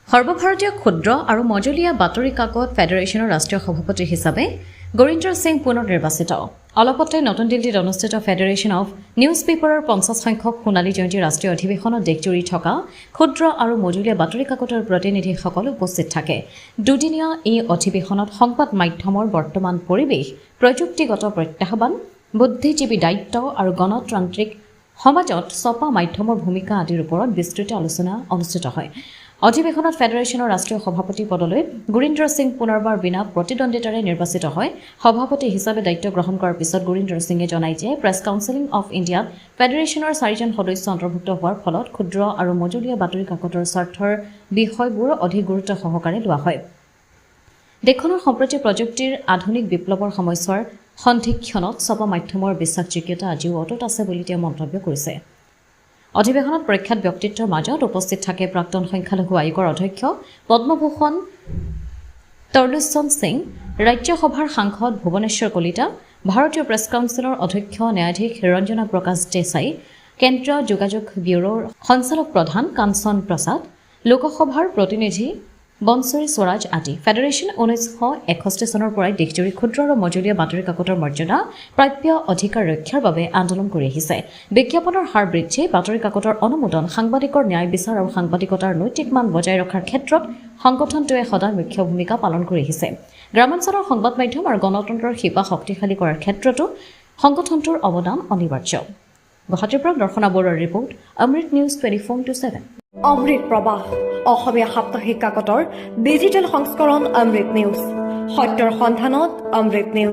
সৰ্বভাৰতীয় ক্ষুদ্ৰ আৰু মজলীয়া বাতৰি কাকত ফেডাৰেশ্যনৰ ৰাষ্ট্ৰীয় সভাপতি হিচাপে গুৰিন্দৰ সিং পুনৰ নিৰ্বাচিত। অলপতে নতুন দিল্লীত অনুষ্ঠিত ফেডাৰেশ্যন অৱ নিউজ পেপাৰৰ 50 সংখ্যক সোণালী জয়ন্তী ৰাষ্ট্ৰীয় অধিৱেশনত দেশজুৰি থকা ক্ষুদ্ৰ আৰু মজলীয়া বাতৰি কাকতৰ প্ৰতিনিধিসকল উপস্থিত থাকে। দুদিনীয়া এই অধিৱেশনত সংবাদ মাধ্যমৰ বৰ্তমান পৰিৱেশ, প্ৰযুক্তিগত প্ৰত্যাহ্বান, বুদ্ধিজীৱী দায়িত্ব আৰু গণতান্ত্ৰিক সমাজত ছপা মাধ্যমৰ ভূমিকা আদিৰ ওপৰত বিস্তৃত আলোচনা অনুষ্ঠিত হয়। অধিৱেশনত ফেডাৰেশ্যনৰ ৰাষ্ট্ৰীয় সভাপতি পদলৈ গুৰিন্দৰ সিং পুনৰবাৰ বিনা প্ৰতিদ্বন্দ্বিতাৰে নিৰ্বাচিত হয়। সভাপতি হিচাপে দায়িত্ব গ্ৰহণ কৰাৰ পিছত গুৰিন্দৰ সিঙে জনায় যে প্ৰেছ কাউন্সিল অৱ ইণ্ডিয়াত ফেডাৰেশ্যনৰ 4জন সদস্য অন্তৰ্ভুক্ত হোৱাৰ ফলত ক্ষুদ্ৰ আৰু মজলীয়া বাতৰি কাকতৰ স্বাৰ্থৰ বিষয়বোৰ অধিক গুৰুত্ব সহকাৰে লোৱা হয়। দেশখনৰ সম্প্ৰতি প্ৰযুক্তিৰ আধুনিক বিপ্লৱৰ সময়ছোৱাৰ সন্ধিক্ষণত ছপা মাধ্যমৰ বিশ্বাসযোগ্যতা আজিও অটুট আছে বুলি তেওঁ মন্তব্য কৰিছে। অধিৱেশনত প্ৰখ্যাত ব্যক্তিত্বৰ মাজত উপস্থিত থাকে প্ৰাক্তন সংখ্যালঘু আয়োগৰ অধ্যক্ষ পদ্মভূষণ তৰলোচন সিং, ৰাজ্যসভাৰ সাংসদ ভুৱনেশ্বৰ কলিতা, ভাৰতীয় প্ৰেছ কাউন্সিলৰ অধ্যক্ষ ন্যায়াধীশ ৰঞ্জনা প্ৰকাশ দেশাই, কেন্দ্ৰীয় যোগাযোগ ব্যুৰোৰ সঞ্চালক প্ৰধান কাঞ্চন প্ৰসাদ, লোকসভাৰ প্ৰতিনিধি বনশ্বৰী স্বৰাজ আদি। ফেডাৰেশ্যন 1961 চনৰ পৰাই দেশজুৰি ক্ষুদ্ৰ আৰু মজলীয়া বাতৰি কাকতৰ মৰ্যাদা, প্ৰাপ্য অধিকাৰ ৰক্ষাৰ বাবে আন্দোলন কৰি আহিছে। বিজ্ঞাপনৰ হাৰ বৃদ্ধি, বাতৰি কাকতৰ অনুমোদন, সাংবাদিকৰ ন্যায় বিচাৰ আৰু সাংবাদিকতাৰ নৈতিক মান বজাই ৰখাৰ ক্ষেত্ৰত সংগঠনটোৱে সদায় মুখ্য ভূমিকা পালন কৰি আহিছে। গ্ৰামাঞ্চলৰ সংবাদ মাধ্যম আৰু গণতন্ত্ৰৰ শিপা শক্তিশালী কৰাৰ ক্ষেত্ৰতো সংগঠনটোৰ অৱদান অনিবাৰ্য। গুৱাহাটীৰ পৰা দৰ্শনা বৰুৱাৰ ৰিপৰ্ট, অমৃত নিউজ 24/7। অমৃত প্ৰবাহ অসমীয়া সাপ্তাহিক কাকতৰ ডিজিটেল সংস্কৰণ অমৃত নিউজ, সত্যৰ সন্ধানত অমৃত নিউজ।